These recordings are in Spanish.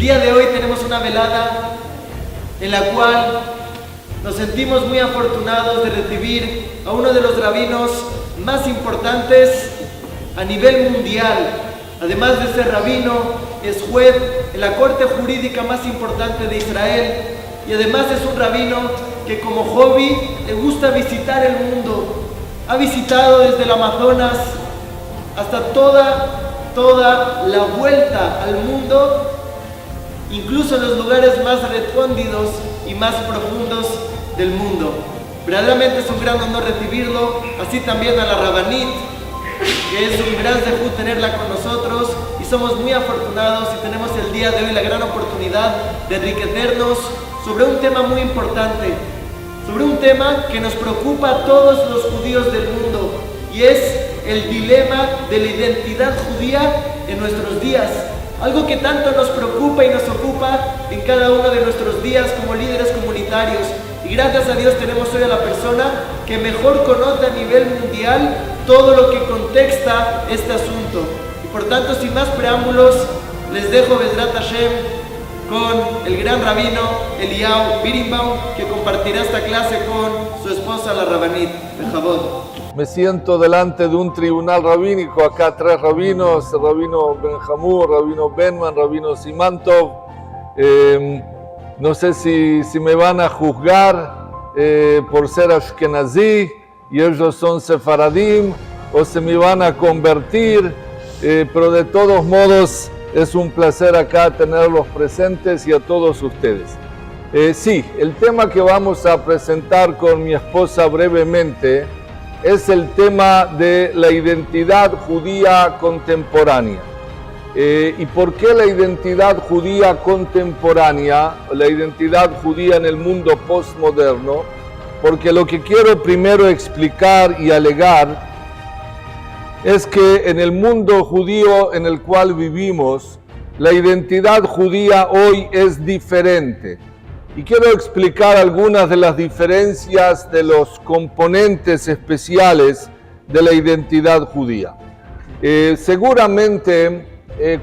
día de hoy tenemos una velada en la cual nos sentimos muy afortunados de recibir a uno de los rabinos más importantes a nivel mundial. Además de ser rabino, es juez en la corte jurídica más importante de Israel y además es un rabino que como hobby le gusta visitar el mundo. Ha visitado desde el Amazonas hasta toda la vuelta al mundo, incluso en los lugares más recónditos y más profundos del mundo. Verdaderamente es un gran honor recibirlo, así también a la Rabanit, que es un gran zehut tenerla con nosotros y somos muy afortunados y tenemos el día de hoy la gran oportunidad de enriquecernos sobre un tema muy importante, sobre un tema que nos preocupa a todos los judíos del mundo y es el dilema de la identidad judía en nuestros días. Algo que tanto nos preocupa y nos ocupa en cada uno de nuestros días como líderes comunitarios. Y gracias a Dios tenemos hoy a la persona que mejor conoce a nivel mundial todo lo que contexta este asunto. Y por tanto, sin más preámbulos, les dejo Bezrat Hashem con el gran rabino Eliyahu Birinbaum, que compartirá esta clase con su esposa la Rabanit. Bejabod. Me siento delante de un tribunal rabínico, acá tres rabinos, el rabino Benjamur, rabino Benman, rabino Simantov. No sé si me van a juzgar por ser ashkenazí y ellos son sefaradim, o se me van a convertir, pero de todos modos es un placer acá tenerlos presentes y a todos ustedes. Sí, el tema que vamos a presentar con mi esposa brevemente es el tema de la identidad judía contemporánea. ¿Y por qué la identidad judía contemporánea, la identidad judía en el mundo postmoderno? Porque lo que quiero primero explicar y alegar es que en el mundo judío en el cual vivimos, la identidad judía hoy es diferente. Y quiero explicar algunas de las diferencias de los componentes especiales de la identidad judía. Seguramente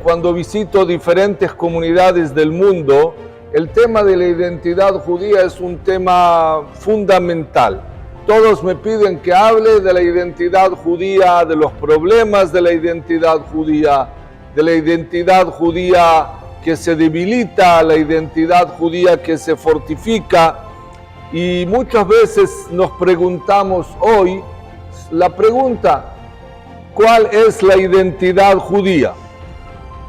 cuando visito diferentes comunidades del mundo, el tema de la identidad judía es un tema fundamental. Todos me piden que hable de la identidad judía, de los problemas de la identidad judía que se debilita, la identidad judía que se fortifica. Y muchas veces nos preguntamos hoy la pregunta, ¿cuál es la identidad judía?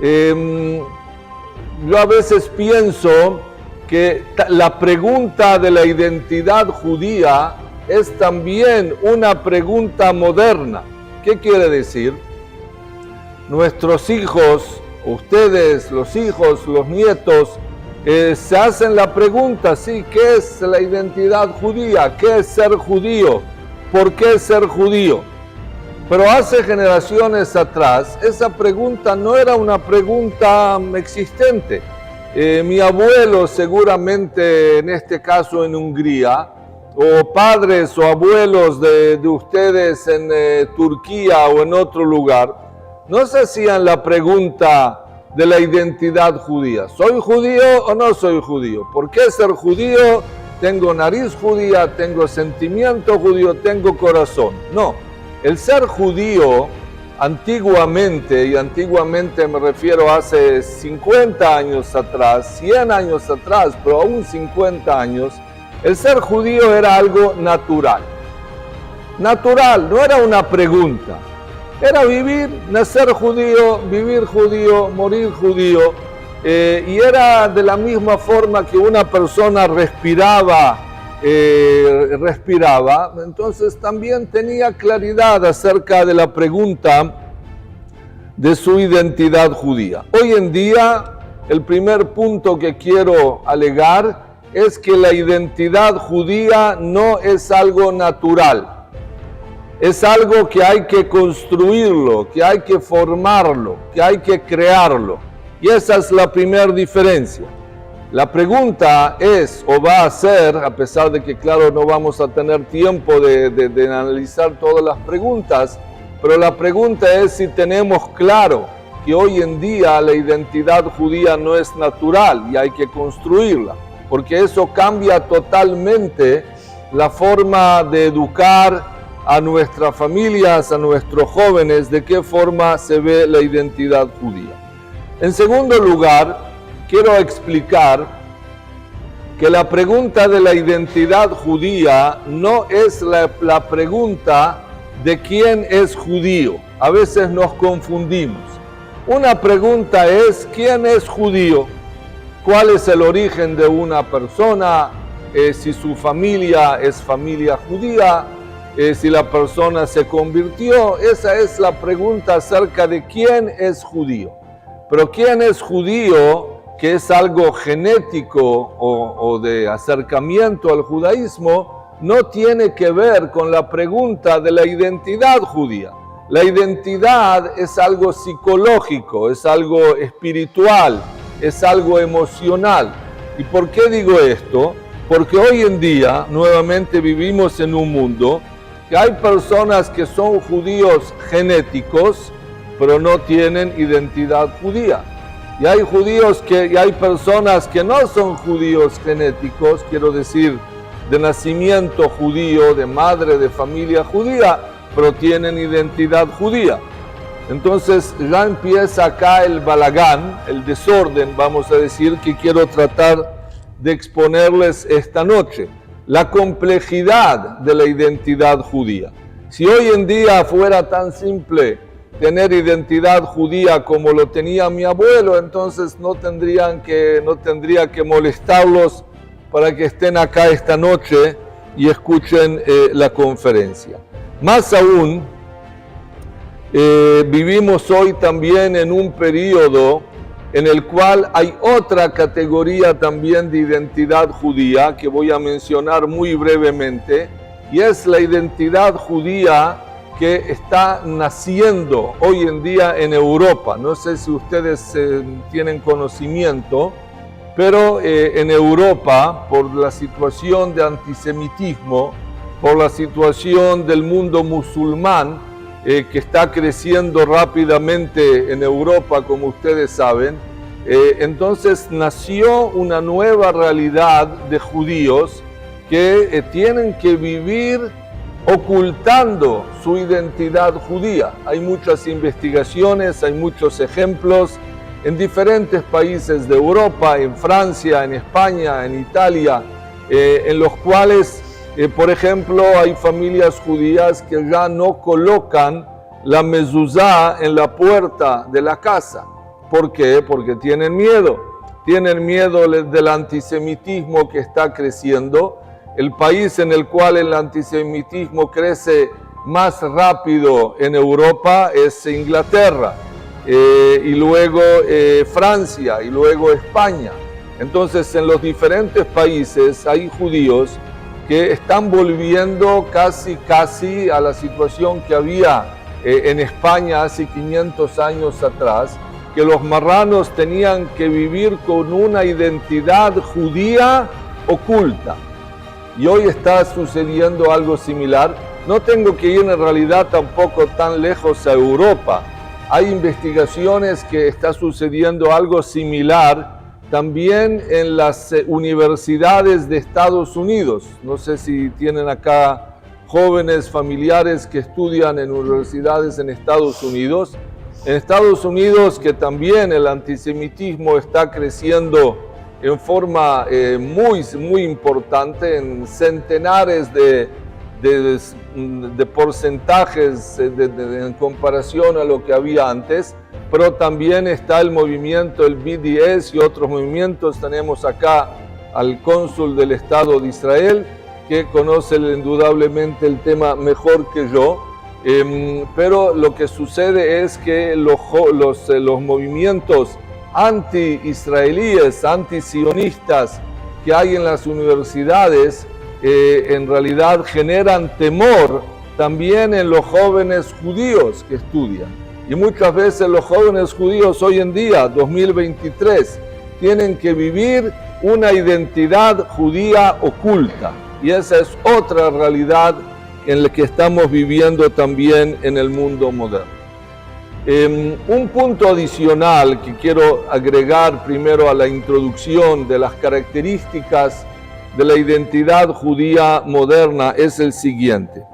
Yo a veces pienso que la pregunta de la identidad judía es también una pregunta moderna. ¿Qué quiere decir? Nuestros hijos, ustedes, los hijos, los nietos, se hacen la pregunta, sí, ¿qué es la identidad judía? ¿Qué es ser judío? ¿Por qué ser judío? Pero hace generaciones atrás, esa pregunta no era una pregunta existente. Mi abuelo, seguramente en este caso en Hungría, o padres o abuelos de ustedes en Turquía o en otro lugar, no se hacían la pregunta de la identidad judía. ¿Soy judío o no soy judío? ¿Por qué ser judío? ¿Tengo nariz judía? ¿Tengo sentimiento judío? ¿Tengo corazón? No. El ser judío antiguamente, y antiguamente me refiero hace 50 años atrás, 100 años atrás, pero aún 50 años, el ser judío era algo natural. Natural, no era una pregunta. Era vivir, nacer judío, vivir judío, morir judío, y era de la misma forma que una persona respiraba, entonces también tenía claridad acerca de la pregunta de su identidad judía. Hoy en día, el primer punto que quiero alegar es que la identidad judía no es algo natural. Es algo que hay que construirlo, que hay que formarlo, que hay que crearlo. Y esa es la primera diferencia. La pregunta es, o va a ser, a pesar de que claro no vamos a tener tiempo de analizar todas las preguntas, pero la pregunta es si tenemos claro que hoy en día la identidad judía no es natural y hay que construirla, porque eso cambia totalmente la forma de educar a nuestras familias, a nuestros jóvenes, de qué forma se ve la identidad judía. En segundo lugar, quiero explicar que la pregunta de la identidad judía no es la pregunta de quién es judío. A veces nos confundimos. Una pregunta es ¿quién es judío? ¿Cuál es el origen de una persona? Si su familia es familia judía, si la persona se convirtió. Esa es la pregunta acerca de quién es judío. Pero quién es judío, que es algo genético o de acercamiento al judaísmo, no tiene que ver con la pregunta de la identidad judía. La identidad es algo psicológico, es algo espiritual, es algo emocional. ¿Y por qué digo esto? Porque hoy en día nuevamente vivimos en un mundo que hay personas que son judíos genéticos, pero no tienen identidad judía. Y hay personas que no son judíos genéticos, quiero decir, de nacimiento judío, de madre de familia judía, pero tienen identidad judía. Entonces ya empieza acá el balagán, el desorden, vamos a decir, que quiero tratar de exponerles esta noche. La complejidad de la identidad judía. Si hoy en día fuera tan simple tener identidad judía como lo tenía mi abuelo, entonces no tendría que molestarlos para que estén acá esta noche y escuchen la conferencia. Más aún, vivimos hoy también en un periodo en el cual hay otra categoría también de identidad judía que voy a mencionar muy brevemente, y es la identidad judía que está naciendo hoy en día en Europa. No sé si ustedes tienen conocimiento, pero en Europa, por la situación de antisemitismo, por la situación del mundo musulmán, que está creciendo rápidamente en Europa, como ustedes saben, entonces nació una nueva realidad de judíos que tienen que vivir ocultando su identidad judía. Hay muchas investigaciones, hay muchos ejemplos en diferentes países de Europa, en Francia, en España, en Italia, en los cuales, por ejemplo, hay familias judías que ya no colocan la mezuzá en la puerta de la casa. ¿Por qué? Porque tienen miedo del antisemitismo que está creciendo. El país en el cual el antisemitismo crece más rápido en Europa es Inglaterra, y luego Francia, y luego España. Entonces, en los diferentes países hay judíos que están volviendo casi a la situación que había en España hace 500 años atrás, que los marranos tenían que vivir con una identidad judía oculta. Y hoy está sucediendo algo similar. No tengo que ir en realidad tampoco tan lejos a Europa. Hay investigaciones que está sucediendo algo similar también en las universidades de Estados Unidos. No sé si tienen acá jóvenes familiares que estudian en universidades en Estados Unidos. En Estados Unidos, que también el antisemitismo está creciendo en forma muy importante, en centenares de porcentajes en comparación a lo que había antes, pero también está el movimiento, el BDS y otros movimientos. Tenemos acá al cónsul del Estado de Israel, que conoce indudablemente el tema mejor que yo, pero lo que sucede es que los movimientos anti-israelíes, anti-sionistas que hay en las universidades, en realidad generan temor también en los jóvenes judíos que estudian. Y muchas veces los jóvenes judíos hoy en día, 2023, tienen que vivir una identidad judía oculta. Y esa es otra realidad en la que estamos viviendo también en el mundo moderno. Un punto adicional que quiero agregar primero a la introducción de las características de la identidad judía moderna es el siguiente.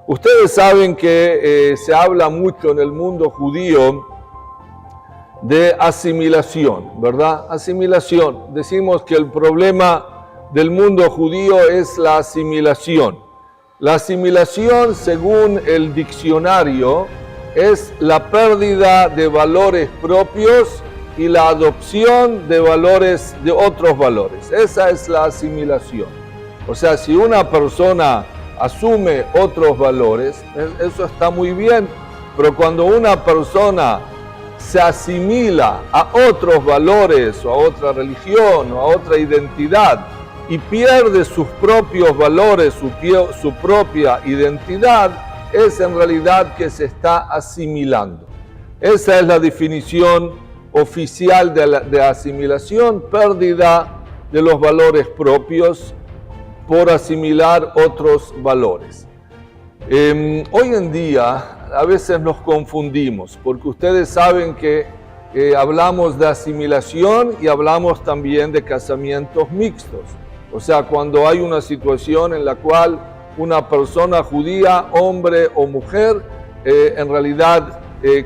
Ustedes saben que se habla mucho en el mundo judío de asimilación, ¿verdad? Asimilación. Decimos que el problema del mundo judío es la asimilación. La asimilación, según el diccionario, es la pérdida de valores propios y la adopción de valores, de otros valores. Esa es la asimilación. O sea, si una persona asume otros valores, eso está muy bien, pero cuando una persona se asimila a otros valores o a otra religión o a otra identidad y pierde sus propios valores, su propia identidad, es en realidad que se está asimilando. Esa es la definición oficial de asimilación, pérdida de los valores propios por asimilar otros valores. Hoy en día a veces nos confundimos, porque ustedes saben que hablamos de asimilación y hablamos también de casamientos mixtos. O sea, cuando hay una situación en la cual una persona judía, hombre o mujer, en realidad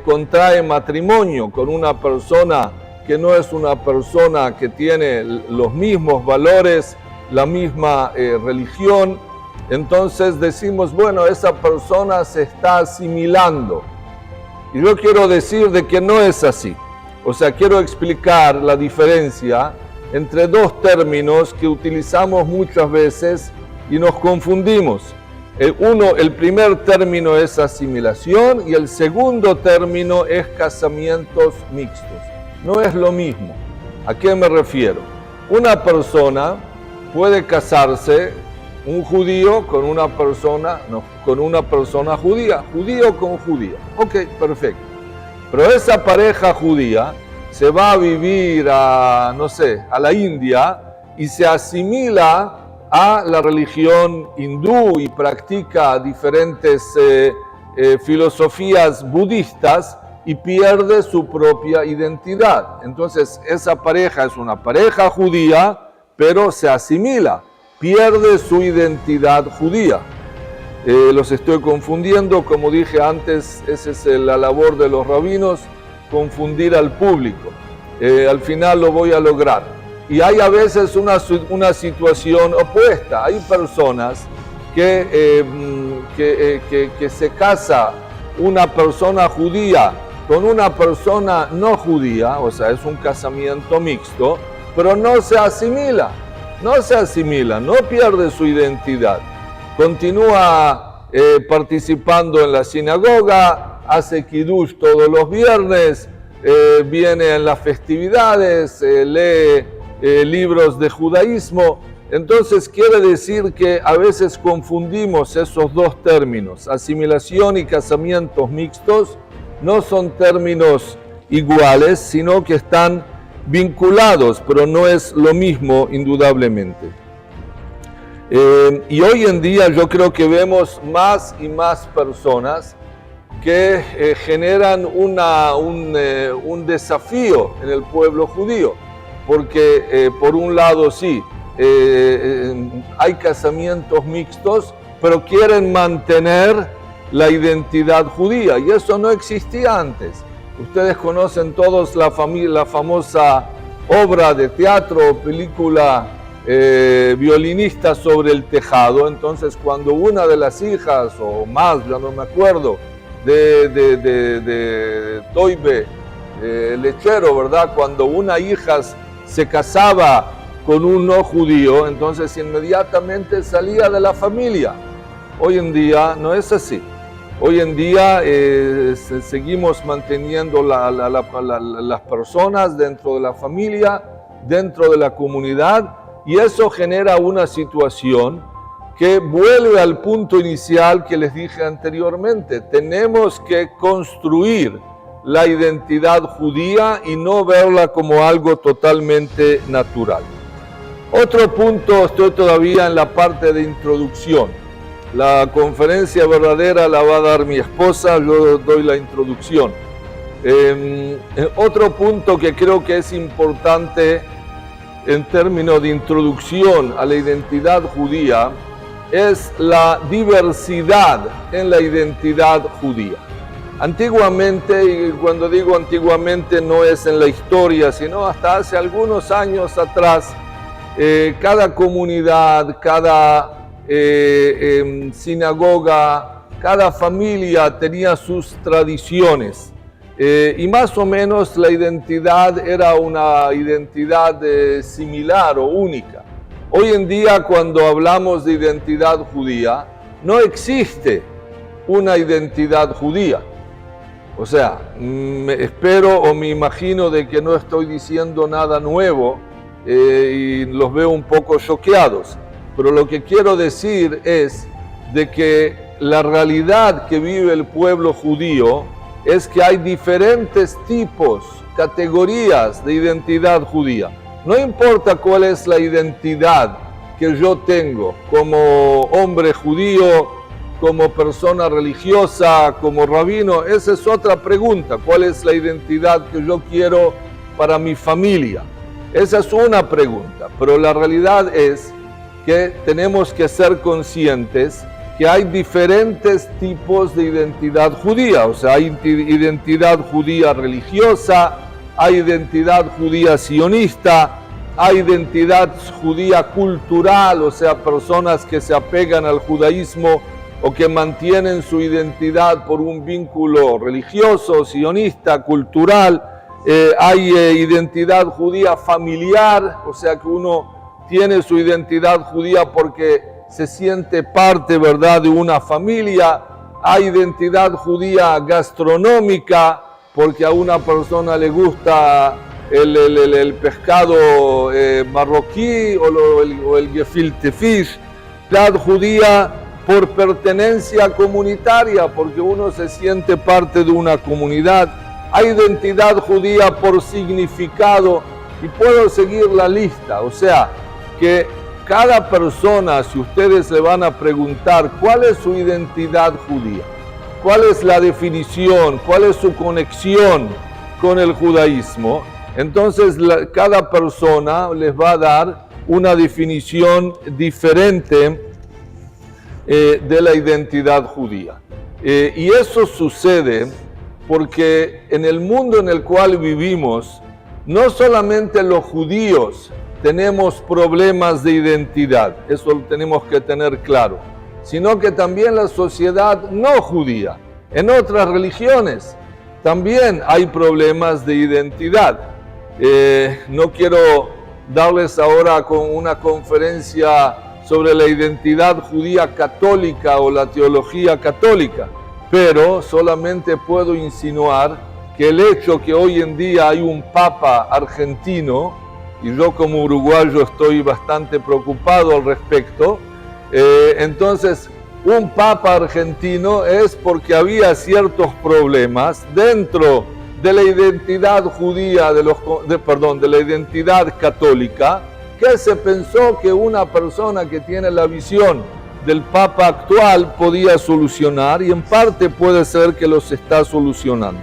contrae matrimonio con una persona que no es una persona que tiene los mismos valores, la misma religión, entonces decimos, bueno, esa persona se está asimilando. Y yo quiero decir de que no es así. O sea, quiero explicar la diferencia entre dos términos que utilizamos muchas veces y nos confundimos. El primer término es asimilación y el segundo término es casamientos mixtos. No es lo mismo. ¿A qué me refiero? Una persona puede casarse, un judío con una persona judía, judío con judía. Ok, perfecto. Pero esa pareja judía se va a vivir a la India y se asimila a la religión hindú y practica diferentes filosofías budistas y pierde su propia identidad. Entonces, esa pareja es una pareja judía, pero se asimila, pierde su identidad judía. Los estoy confundiendo, como dije antes, esa es la labor de los rabinos, confundir al público. Al final lo voy a lograr. Y hay a veces una situación opuesta. Hay personas que se casa una persona judía con una persona no judía, o sea, es un casamiento mixto, pero no se asimila, no pierde su identidad. Continúa participando en la sinagoga, hace kiddush todos los viernes, viene en las festividades, lee libros de judaísmo. Entonces quiere decir que a veces confundimos esos dos términos. Asimilación y casamientos mixtos no son términos iguales, sino que están vinculados, pero no es lo mismo indudablemente. Y hoy en día yo creo que vemos más y más personas que generan un desafío en el pueblo judío, porque por un lado sí, hay casamientos mixtos, pero quieren mantener la identidad judía, y eso no existía antes. Ustedes conocen todos la famosa obra de teatro o película Violinista sobre el tejado. Entonces, cuando una de las hijas, o más, ya no me acuerdo, de Toibe, lechero, ¿verdad? Cuando una hija se casaba con un no judío, entonces inmediatamente salía de la familia. Hoy en día no es así. Hoy en día seguimos manteniendo las personas dentro de la familia, dentro de la comunidad, y eso genera una situación que vuelve al punto inicial que les dije anteriormente. Tenemos que construir la identidad judía y no verla como algo totalmente natural. Otro punto, estoy todavía en la parte de introducción. La conferencia verdadera la va a dar mi esposa, yo doy la introducción. Otro punto que creo que es importante en términos de introducción a la identidad judía es la diversidad en la identidad judía. Antiguamente, y cuando digo antiguamente no es en la historia, sino hasta hace algunos años atrás, cada comunidad, cada sinagoga, cada familia tenía sus tradiciones. Y más o menos la identidad era una identidad similar o única. Hoy en día, cuando hablamos de identidad judía, no existe una identidad judía. O sea, espero o me imagino de que no estoy diciendo nada nuevo y los veo un poco choqueados. Pero lo que quiero decir es de que la realidad que vive el pueblo judío es que hay diferentes tipos, categorías de identidad judía. No importa cuál es la identidad que yo tengo como hombre judío, como persona religiosa, como rabino, esa es otra pregunta. ¿Cuál es la identidad que yo quiero para mi familia? Esa es una pregunta, pero la realidad es que tenemos que ser conscientes que hay diferentes tipos de identidad judía. O sea, hay identidad judía religiosa, hay identidad judía sionista, hay identidad judía cultural, o sea, personas que se apegan al judaísmo o que mantienen su identidad por un vínculo religioso, sionista, cultural. Hay identidad judía familiar, o sea que uno tiene su identidad judía porque se siente parte, ¿verdad?, de una familia. Hay identidad judía gastronómica, porque a una persona le gusta el pescado marroquí o el gefilte fish. Identidad judía por pertenencia comunitaria, porque uno se siente parte de una comunidad. Hay identidad judía por significado, y puedo seguir la lista. O sea, que cada persona, si ustedes le van a preguntar cuál es su identidad judía, cuál es la definición, cuál es su conexión con el judaísmo, entonces cada persona les va a dar una definición diferente de la identidad judía. Y eso sucede porque en el mundo en el cual vivimos, no solamente los judíos tenemos problemas de identidad, eso lo tenemos que tener claro, sino que también la sociedad no judía, en otras religiones, también hay problemas de identidad. No quiero darles ahora con una conferencia sobre la identidad judía católica o la teología católica, pero solamente puedo insinuar que el hecho que hoy en día hay un papa argentino, y yo como uruguayo estoy bastante preocupado al respecto, entonces un papa argentino es porque había ciertos problemas dentro de la identidad judía, de la identidad católica, que se pensó que una persona que tiene la visión del Papa actual podía solucionar, y en parte puede ser que los está solucionando.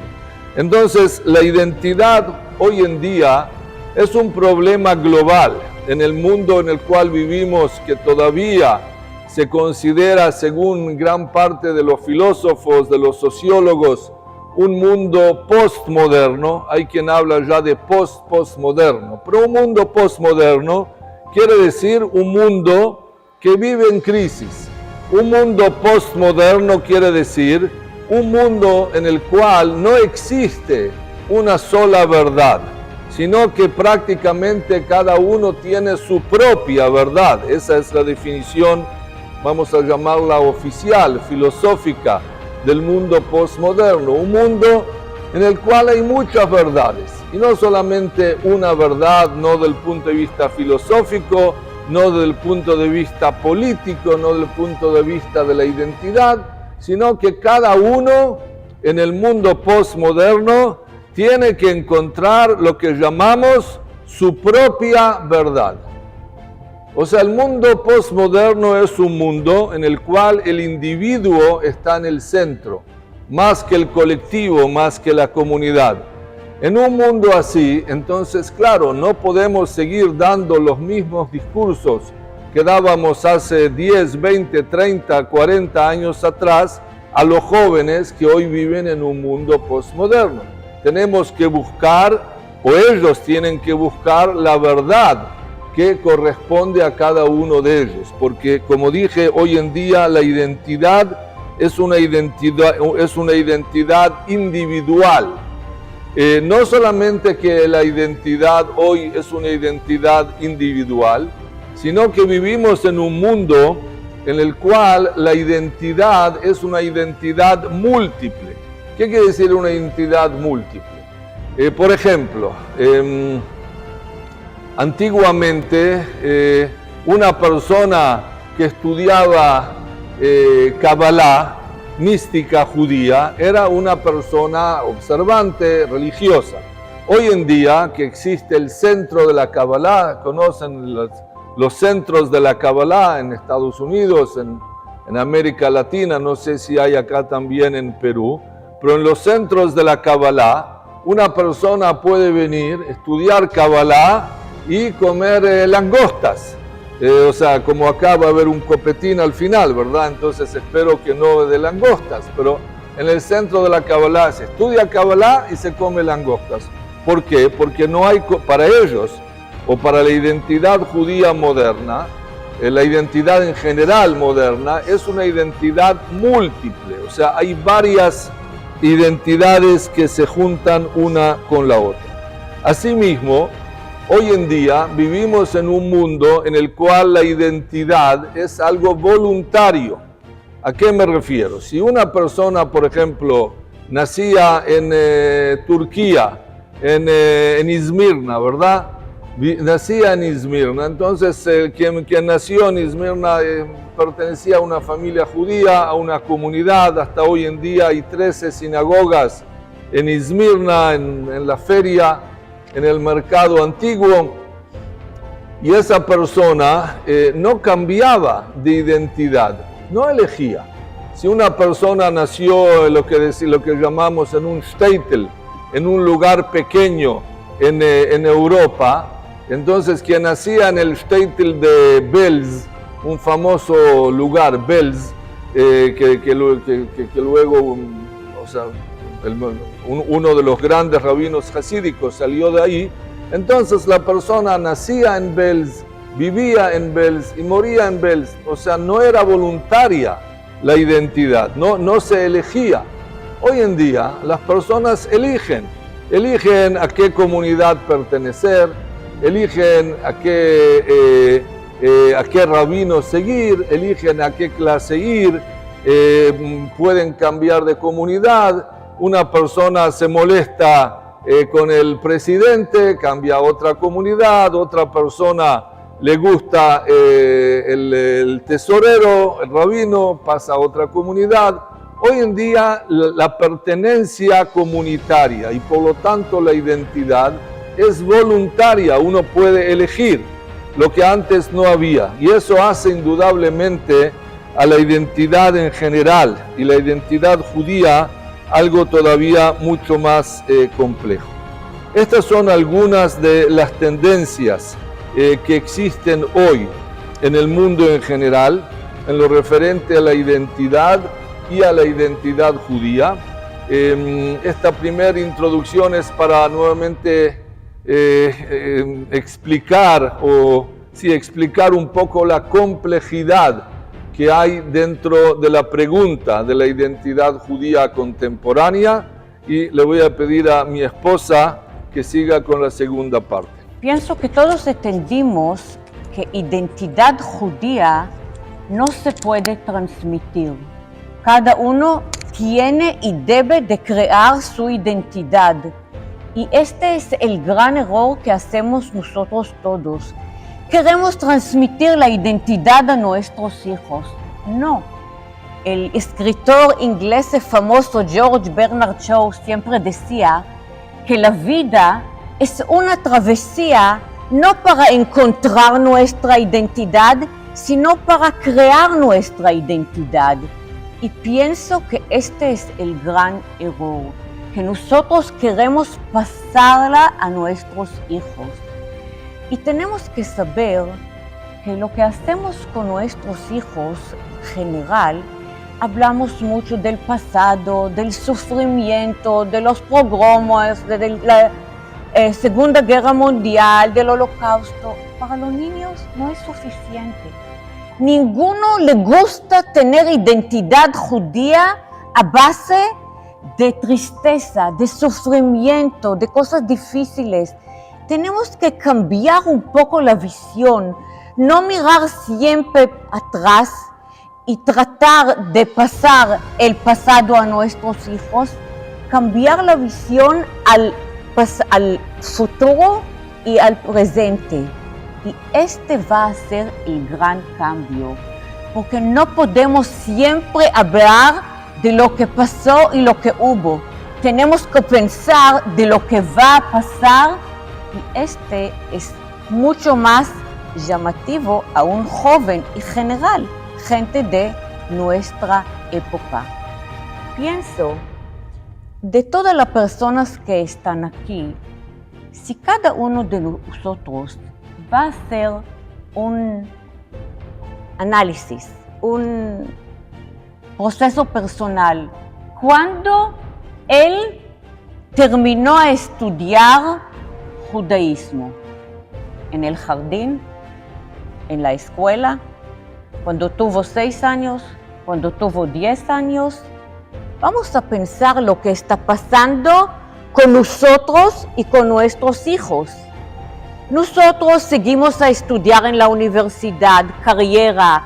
Entonces, la identidad hoy en día es un problema global en el mundo en el cual vivimos, que todavía se considera, según gran parte de los filósofos, de los sociólogos, un mundo postmoderno. Hay quien habla ya de postmoderno, pero un mundo postmoderno quiere decir un mundo que vive en crisis. Un mundo postmoderno quiere decir un mundo en el cual no existe una sola verdad, sino que prácticamente cada uno tiene su propia verdad. Esa es la definición, vamos a llamarla oficial, filosófica, del mundo postmoderno. Un mundo en el cual hay muchas verdades, y no solamente una verdad, no del punto de vista filosófico, no del punto de vista político, no del punto de vista de la identidad, sino que cada uno en el mundo postmoderno tiene que encontrar lo que llamamos su propia verdad. O sea, el mundo postmoderno es un mundo en el cual el individuo está en el centro, más que el colectivo, más que la comunidad. En un mundo así, entonces, claro, no podemos seguir dando los mismos discursos que dábamos hace 10, 20, 30, 40 años atrás a los jóvenes que hoy viven en un mundo postmoderno. Tenemos que buscar, o ellos tienen que buscar, la verdad que corresponde a cada uno de ellos, porque como dije, hoy en día la identidad es una identidad individual. No solamente que la identidad hoy es una identidad individual, sino que vivimos en un mundo en el cual la identidad es una identidad múltiple. ¿Qué quiere decir una identidad múltiple? Por ejemplo, antiguamente una persona que estudiaba Kabbalah, mística judía, era una persona observante, religiosa. Hoy en día que existe el centro de la Kabbalah, conocen los centros de la Kabbalah en Estados Unidos, en América Latina, no sé si hay acá también en Perú, pero en los centros de la Kabbalah, una persona puede venir, estudiar Kabbalah y comer langostas. O sea, como acá va a haber un copetín al final, ¿verdad? Entonces espero que no de langostas, pero en el centro de la Kabbalah se estudia Kabbalah y se come langostas. ¿Por qué? Porque no hay, para ellos, o para la identidad judía moderna, la identidad en general moderna, es una identidad múltiple. O sea, hay varias identidades que se juntan una con la otra. Asimismo, hoy en día vivimos en un mundo en el cual la identidad es algo voluntario. ¿A qué me refiero? Si una persona, por ejemplo, nacía en Turquía, en Izmirna, ¿verdad? Nacía en Izmirna, entonces quien nació en Izmirna pertenecía a una familia judía, a una comunidad. Hasta hoy en día hay 13 sinagogas en Izmirna, en la feria, en el mercado antiguo, y esa persona no cambiaba de identidad, no elegía. Si una persona nació lo que llamamos en un shtetl, en un lugar pequeño en Europa, entonces quien nacía en el shtetl de Belz, un famoso lugar, Belz, que luego, o sea, uno de los grandes rabinos hasídicos salió de ahí. Entonces la persona nacía en Belz, vivía en Belz y moría en Belz. O sea, no era voluntaria la identidad, no se elegía. Hoy en día las personas eligen a qué comunidad pertenecer, eligen a qué rabino seguir, eligen a qué clase ir, pueden cambiar de comunidad. Una persona se molesta con el presidente, cambia a otra comunidad. Otra persona le gusta el tesorero, el rabino, pasa a otra comunidad. Hoy en día la pertenencia comunitaria y por lo tanto la identidad es voluntaria. Uno puede elegir lo que antes no había, y eso hace indudablemente a la identidad en general y la identidad judía algo todavía mucho más complejo. Estas son algunas de las tendencias que existen hoy en el mundo en general, en lo referente a la identidad y a la identidad judía. Esta primera introducción es para nuevamente explicar un poco la complejidad que hay dentro de la pregunta de la identidad judía contemporánea, y le voy a pedir a mi esposa que siga con la segunda parte. Pienso que todos entendimos que identidad judía no se puede transmitir. Cada uno tiene y debe de crear su identidad. Y este es el gran error que hacemos nosotros todos. Queremos transmitir la identidad a nuestros hijos. No. El escritor inglés famoso George Bernard Shaw siempre decía que la vida es una travesía no para encontrar nuestra identidad, sino para crear nuestra identidad. Y pienso que este es el gran error, que nosotros queremos pasarla a nuestros hijos. Y tenemos que saber que lo que hacemos con nuestros hijos en general, hablamos mucho del pasado, del sufrimiento, de los pogromos, de la Segunda Guerra Mundial, del Holocausto. Para los niños no es suficiente. Ninguno le gusta tener identidad judía a base de tristeza, de sufrimiento, de cosas difíciles. Tenemos que cambiar un poco la visión, no mirar siempre atrás y tratar de pasar el pasado a nuestros hijos, cambiar la visión al futuro y al presente. Y este va a ser el gran cambio, porque no podemos siempre hablar de lo que pasó y lo que hubo. Tenemos que pensar de lo que va a pasar, y este es mucho más llamativo a un joven y general, gente de nuestra época. Pienso, de todas las personas que están aquí, si cada uno de nosotros va a hacer un análisis, un proceso personal, cuando él terminó a estudiar judaísmo, en el jardín, en la escuela, cuando tuvo 6 años, cuando tuvo 10 años, vamos a pensar lo que está pasando con nosotros y con nuestros hijos. Nosotros seguimos a estudiar en la universidad, carrera,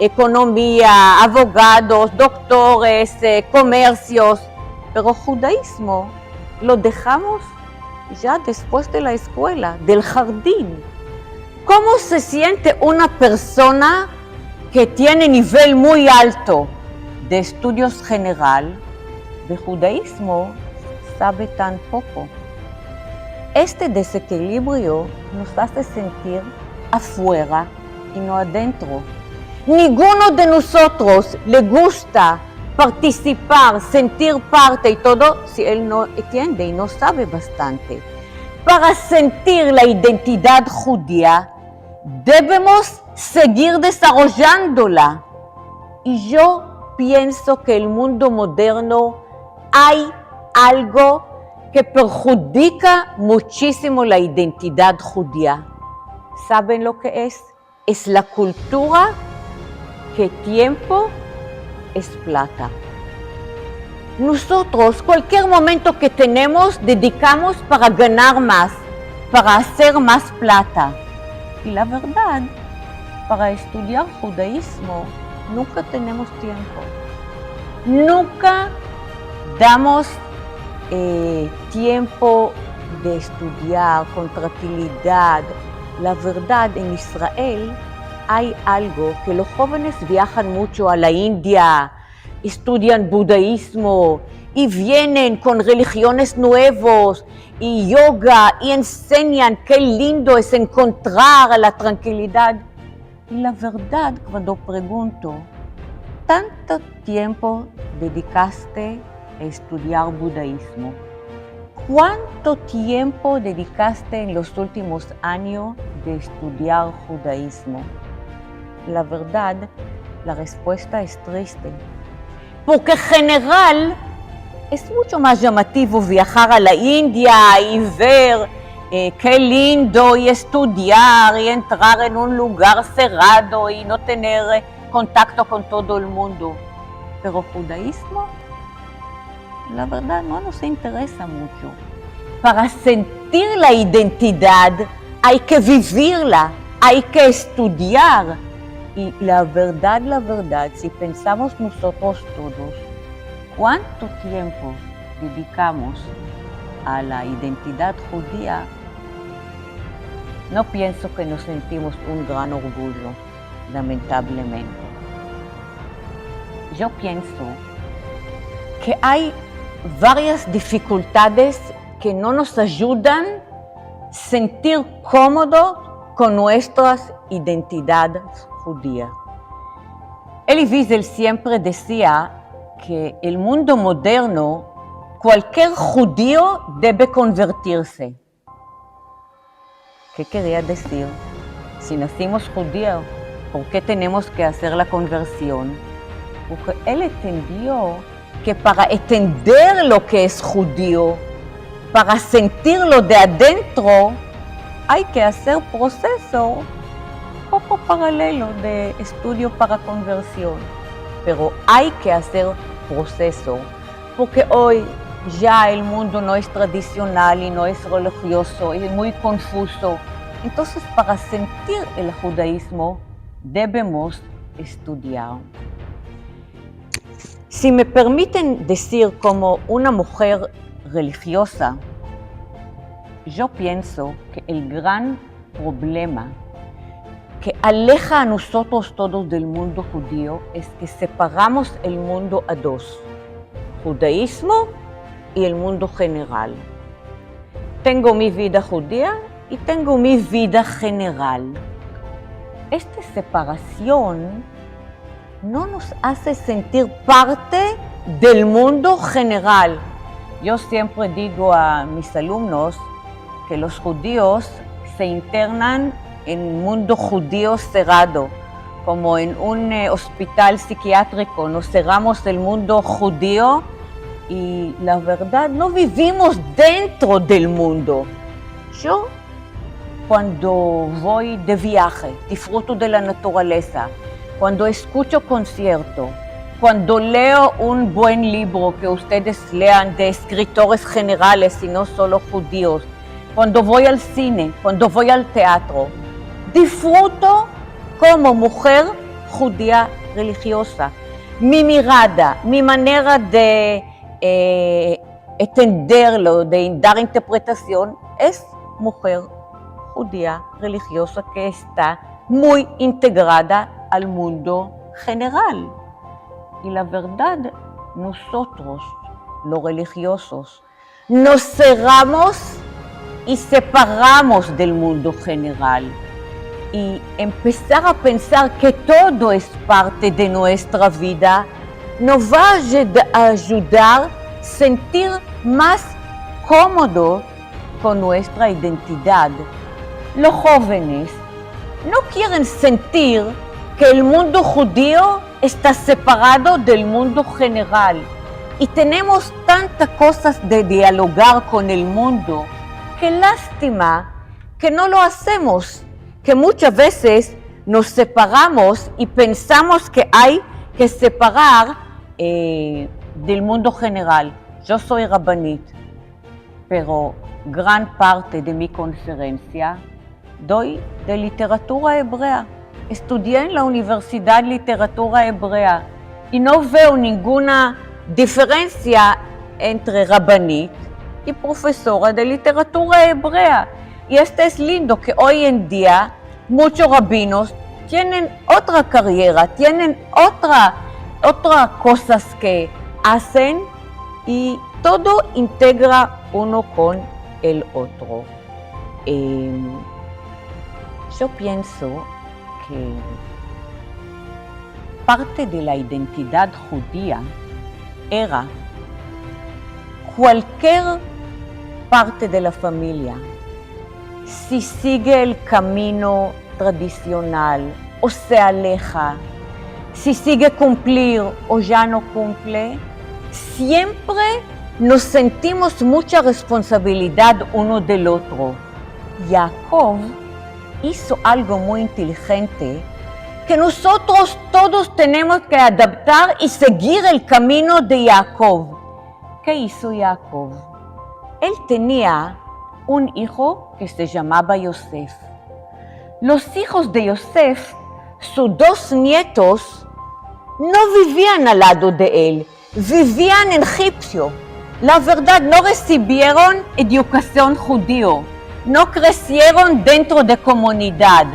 economía, abogados, doctores, comercios, pero judaísmo lo dejamos ya después de la escuela, del jardín. ¿Cómo se siente una persona que tiene nivel muy alto de estudios general, de judaísmo, sabe tan poco? Este desequilibrio nos hace sentir afuera y no adentro. Ninguno de nosotros le gusta participar, sentir parte y todo si él no entiende y no sabe bastante. Para sentir la identidad judía, debemos seguir desarrollándola. Y yo pienso que en el mundo moderno hay algo que perjudica muchísimo la identidad judía. ¿Saben lo que es? Es la cultura que tiempo es plata. Nosotros, cualquier momento que tenemos, dedicamos para ganar más, para hacer más plata. Y la verdad, para estudiar judaísmo, nunca tenemos tiempo. Nunca damos tiempo de estudiar con tranquilidad. La verdad, en Israel hay algo que los jóvenes viajan mucho a la India, estudian budaísmo y vienen con religiones nuevas y yoga y enseñan qué lindo es encontrar la tranquilidad. Y la verdad, cuando pregunto, ¿tanto tiempo dedicaste a estudiar budaísmo? ¿Cuánto tiempo dedicaste en los últimos años de estudiar judaísmo? La verdad, la respuesta es triste. Porque en general es mucho más llamativo viajar a la India y ver qué lindo y estudiar y entrar en un lugar cerrado y no tener contacto con todo el mundo. Pero judaísmo, la verdad, no nos interesa mucho. Para sentir la identidad hay que vivirla, hay que estudiar. Y la verdad, si pensamos nosotros todos, ¿cuánto tiempo dedicamos a la identidad judía? No pienso que nos sentimos un gran orgullo, lamentablemente. Yo pienso que hay varias dificultades que no nos ayudan a sentir cómodo con nuestras identidades judías. Elie Wiesel siempre decía que el mundo moderno, cualquier judío debe convertirse. ¿Qué quería decir? Si nacimos judíos, ¿por qué tenemos que hacer la conversión? Porque él entendió que para entender lo que es judío, para sentirlo de adentro, hay que hacer proceso poco paralelo de estudio para conversión. Pero hay que hacer proceso, porque hoy ya el mundo no es tradicional y no es religioso, es muy confuso. Entonces, para sentir el judaísmo, debemos estudiar. Si me permiten decir como una mujer religiosa, yo pienso que el gran problema que aleja a nosotros todos del mundo judío es que separamos el mundo a dos, judaísmo y el mundo general. Tengo mi vida judía y tengo mi vida general. Esta separación no nos hace sentir parte del mundo general. Yo siempre digo a mis alumnos que los judíos se internan en un mundo judío cerrado, como en un hospital psiquiátrico. Nos cerramos del mundo judío y la verdad no vivimos dentro del mundo. Yo cuando voy de viaje, disfruto de la naturaleza, cuando escucho concierto, cuando leo un buen libro que ustedes lean de escritores generales y no solo judíos, cuando voy al cine, cuando voy al teatro, disfruto como mujer judía religiosa. Mi mirada, mi manera de entenderlo, de dar interpretación, es mujer judía religiosa que está muy integrada al mundo general. Y la verdad, nosotros, los religiosos, nos cerramos y separamos del mundo general. Y empezar a pensar que todo es parte de nuestra vida nos va a ayudar a sentir más cómodo con nuestra identidad. Los jóvenes no quieren sentir que el mundo judío está separado del mundo general y tenemos tantas cosas de dialogar con el mundo. Qué lástima que no lo hacemos, que muchas veces nos separamos y pensamos que hay que separar del mundo general. Yo soy rabanit, pero gran parte de mi conferencia doy de literatura hebrea. Estudié en la Universidad de Literatura Hebrea y no veo ninguna diferencia entre rabanit y profesora de literatura hebrea. Y esto es lindo, que hoy en día muchos rabinos tienen otra carrera, tienen otras cosas que hacen y todo integra uno con el otro. Yo pienso que parte de la identidad judía era cualquier parte de la familia, si sigue el camino tradicional o se aleja, si sigue cumplir o ya no cumple, siempre nos sentimos mucha responsabilidad uno del otro. Jacob hizo algo muy inteligente que nosotros todos tenemos que adaptar y seguir el camino de Jacob. ¿Qué hizo Jacob? Él tenía un hijo que se llamaba Yosef. Los hijos de Yosef, sus dos nietos, no vivían al lado de él, vivían en Egipto. La verdad, no recibieron educación judío, no crecieron dentro de comunidad.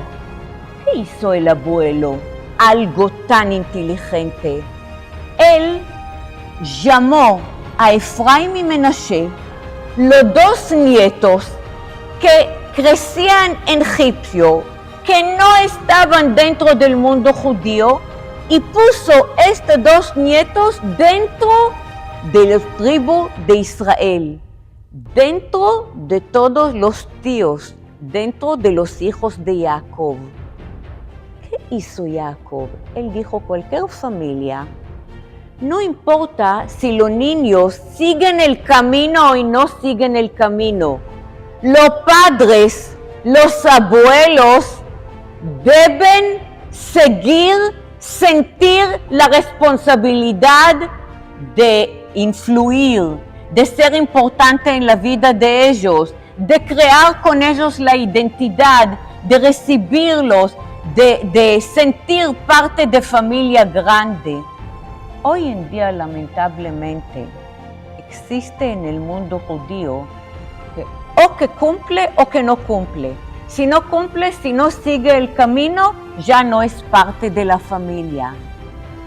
¿Qué hizo el abuelo? Algo tan inteligente. Él llamó a Efraim y Menashe, los dos nietos que crecían en Egipto, que no estaban dentro del mundo judío, y puso estos dos nietos dentro de la tribu de Israel, dentro de todos los tíos, dentro de los hijos de Jacob. ¿Qué hizo Jacob? Él dijo, cualquier familia, no importa si los niños siguen el camino o no siguen el camino, los padres, los abuelos deben sentir la responsabilidad de influir, de ser importante en la vida de ellos, de crear con ellos la identidad, de recibirlos, de sentir parte de familia grande. Hoy en día, lamentablemente, existe en el mundo judío que cumple o que no cumple. Si no cumple, si no sigue el camino, ya no es parte de la familia.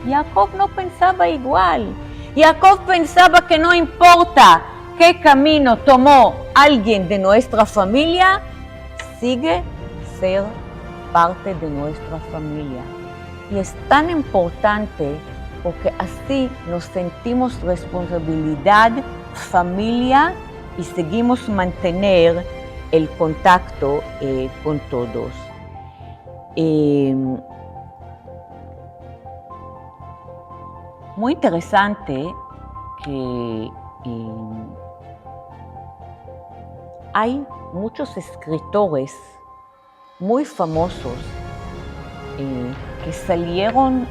Jacob no pensaba igual. Jacob pensaba que no importa qué camino tomó alguien de nuestra familia, sigue ser parte de nuestra familia. Y es tan importante porque así nos sentimos responsabilidad, familia, y seguimos mantener el contacto con todos. Muy interesante que hay muchos escritores muy famosos que salieron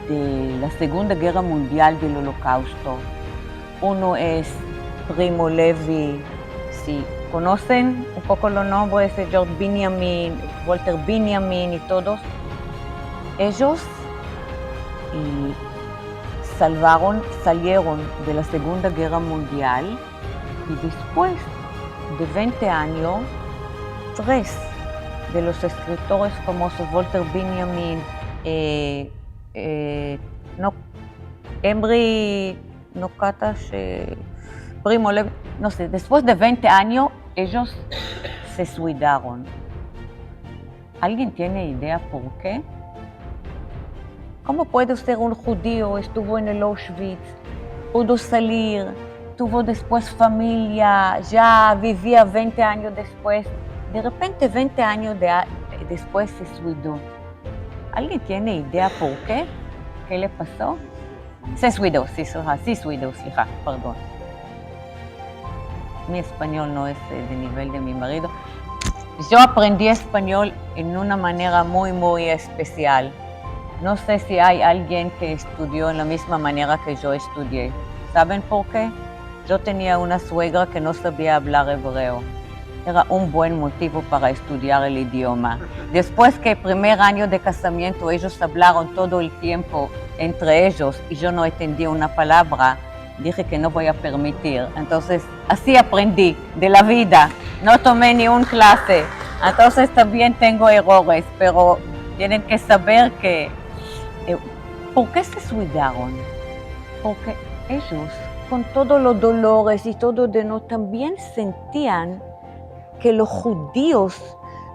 de la Segunda Guerra Mundial del Holocausto. Uno es Primo Levi, sí, conocen un poco los nombres de George Benjamin, Walter Benjamin y todos. Ellos salieron de la Segunda Guerra Mundial y después de 20 años, 3 de los escritores famosos, Walter Benjamin, Embry Nokatash, Primo Levi, no sé, después de 20 años, ellos se suicidaron. ¿Alguien tiene idea por qué? ¿Cómo puede ser un judío? Estuvo en el Auschwitz, pudo salir, tuvo después familia, ya vivía 20 años después. De repente, 20 años después se suicidó. ¿Alguien tiene idea por qué? ¿Qué le pasó? Se suicidó, perdón. Mi español no es de nivel de mi marido. Yo aprendí español en una manera muy, muy especial. No sé si hay alguien que estudió en la misma manera que yo estudié. ¿Saben por qué? Yo tenía una suegra que no sabía hablar hebreo. Era un buen motivo para estudiar el idioma. Después que el primer año de casamiento ellos hablaron todo el tiempo entre ellos y yo no entendía una palabra, dije que no voy a permitir. Entonces, así aprendí de la vida. No tomé ni una clase. Entonces, también tengo errores, pero tienen que saber que... ¿Por qué se suicidaron? Porque ellos, con todos los dolores y todo de no, también sentían que los judíos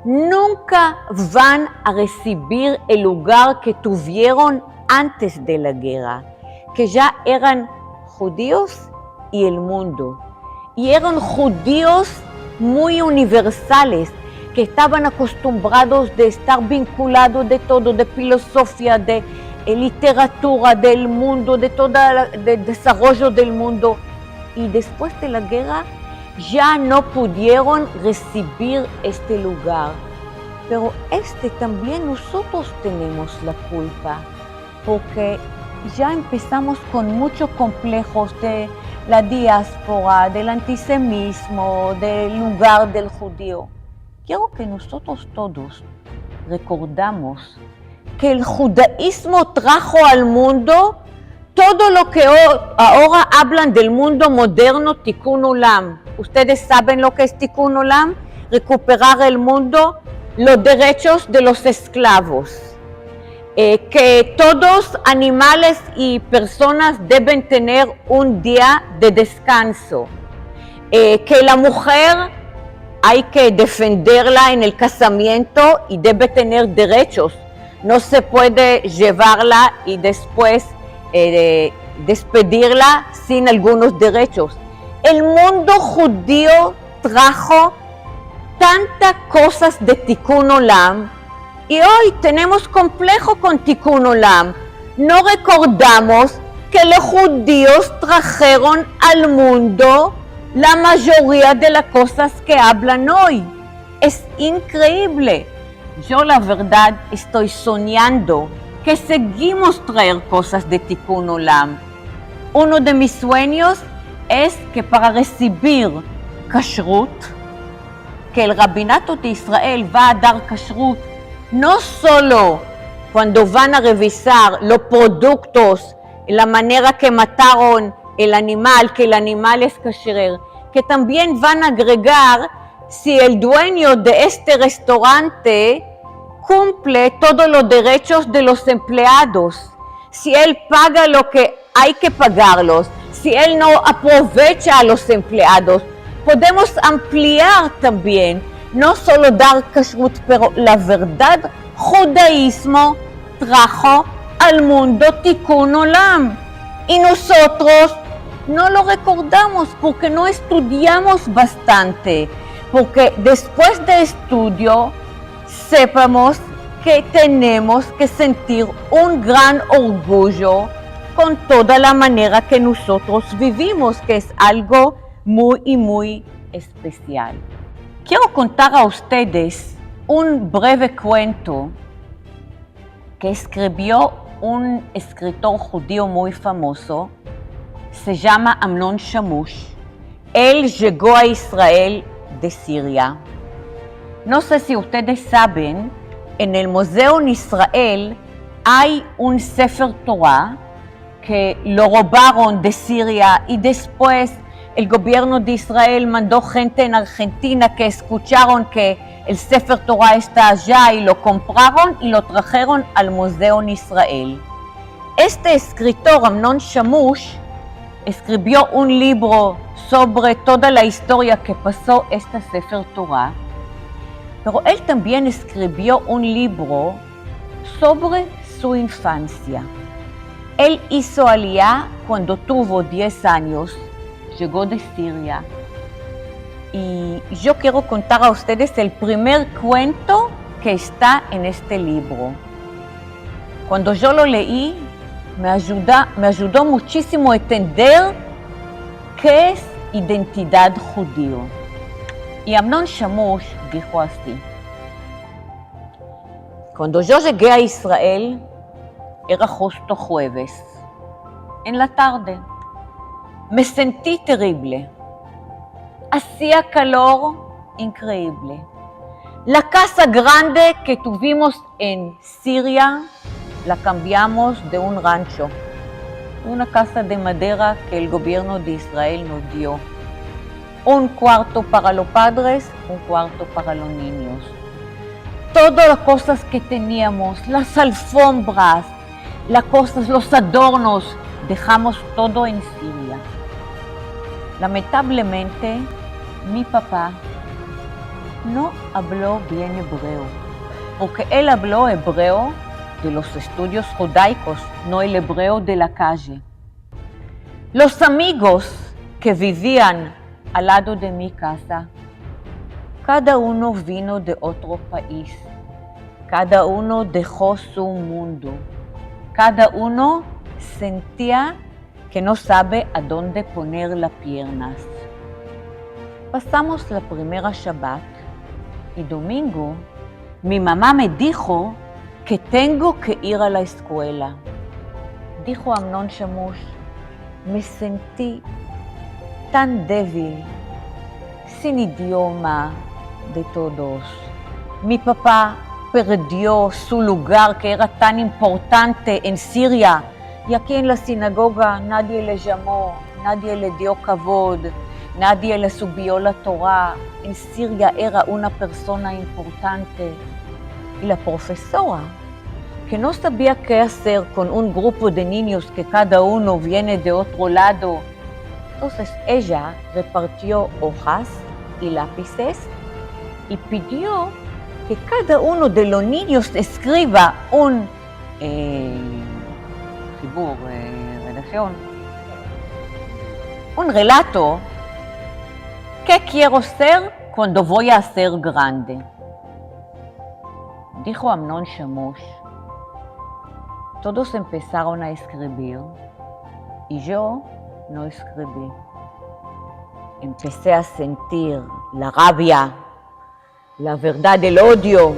nunca van a recibir el lugar que tuvieron antes de la guerra, que ya eran judíos y el mundo. Y eran judíos muy universales, que estaban acostumbrados de estar vinculados de todo, de filosofía, de literatura del mundo, de todo el desarrollo del mundo. Y después de la guerra ya no pudieron recibir este lugar. Pero también nosotros tenemos la culpa, porque ya empezamos con muchos complejos de la diáspora, del antisemitismo, del lugar del judío. Quiero que nosotros todos recordamos que el judaísmo trajo al mundo todo lo que ahora hablan del mundo moderno, Tikkun Olam. Ustedes saben lo que es Tikkun Olam, recuperar el mundo, los derechos de los esclavos, que todos animales y personas deben tener un día de descanso, que la mujer hay que defenderla en el casamiento y debe tener derechos. no se puede llevarla y después despedirla sin algunos derechos. El mundo judío trajo tantas cosas de Tikkun Olam y hoy tenemos complejo con Tikkun Olam. No recordamos que los judíos trajeron al mundo la mayoría de las cosas que hablan hoy. Es increíble. Yo la verdad estoy soñando que seguimos traer cosas de Tikkun Olam. Uno de mis sueños es que para recibir kashrut, que el rabinato de Israel va a dar kashrut no solo cuando van a revisar los productos, la manera que mataron el animal, que el animal es kasher, que también van a agregar si el dueño de este restaurante cumple todos los derechos de los empleados, si él paga lo que hay que pagarlos, si él no aprovecha a los empleados. Podemos ampliar también, no solo dar kashrut, pero la verdad, judaísmo trajo al mundo Tikkun Olam. Y nosotros no lo recordamos porque no estudiamos bastante, porque después de estudio sepamos que tenemos que sentir un gran orgullo con toda la manera que nosotros vivimos, que es algo muy especial. Quiero contar a ustedes un breve cuento que escribió un escritor judío muy famoso, se llama Amnon Shamush. Él llegó a Israel de Siria. No sé si ustedes saben, en el Museo en Israel hay un Sefer Torah que lo robaron de Siria y después el gobierno de Israel mandó gente en Argentina que escucharon que el Sefer Torah está allá y lo compraron y lo trajeron al museo en Israel. Este escritor, Amnon Shamush, escribió un libro sobre toda la historia que pasó este Sefer Torah, pero él también escribió un libro sobre su infancia. Él hizo aliyá cuando tuvo 10 años, llegó de Siria. Y yo quiero contar a ustedes el primer cuento que está en este libro. Cuando yo lo leí, me ayudó muchísimo a entender qué es identidad judío. Y Amnon Shamush dijo así: cuando yo llegué a Israel, era justo jueves, en la tarde. Me sentí terrible. Hacía calor increíble. La casa grande que tuvimos en Siria la cambiamos de un rancho, una casa de madera que el gobierno de Israel nos dio. Un cuarto para los padres, un cuarto para los niños. Todas las cosas que teníamos, las alfombras, los adornos, dejamos todo en Siria. Lamentablemente, mi papá no habló bien hebreo, porque él habló hebreo de los estudios judaicos, no el hebreo de la calle. Los amigos que vivían al lado de mi casa, cada uno vino de otro país, cada uno dejó su mundo, cada uno sentía que no sabe a dónde poner las piernas. Pasamos la primera Shabbat y domingo mi mamá me dijo que tengo que ir a la escuela. Dijo Amnon Shamush, me sentí tan débil, sin idioma de todos. Mi papá perdió su lugar que era tan importante en Siria, y aquí en la sinagoga nadie le llamó, nadie le dio kavod, nadie le subió la Torah. En Siria era una persona importante. Y la profesora, que no sabía qué hacer con un grupo de niños que cada uno viene de otro lado, entonces ella repartió hojas y lápices y pidió que cada uno de los niños escriba un redacción, un relato. ¿Qué quiero ser cuando voy a ser grande? Dijo Amnón Shamosh. Todos empezaron a escribir y yo no escribí. Empecé a sentir la rabia, la verdad, el odio.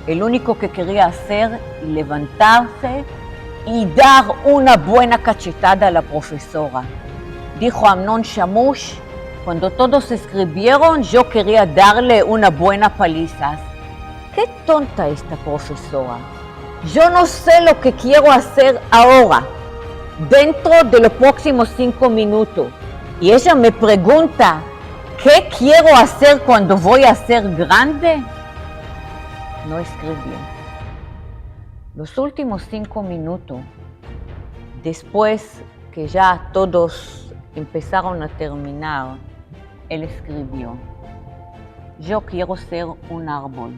El único que quería hacer es levantarse y dar una buena cachetada a la profesora. Dijo Amnón Shamosh, cuando todos escribieron, yo quería darle una buena paliza. ¡Qué tonta esta profesora! Yo no sé lo que quiero hacer ahora, dentro de los próximos 5 minutos. Y ella me pregunta, ¿qué quiero hacer cuando voy a ser grande? No escribió. Los últimos 5 minutos, después que ya todos empezaron a terminar, él escribió, yo quiero ser un árbol,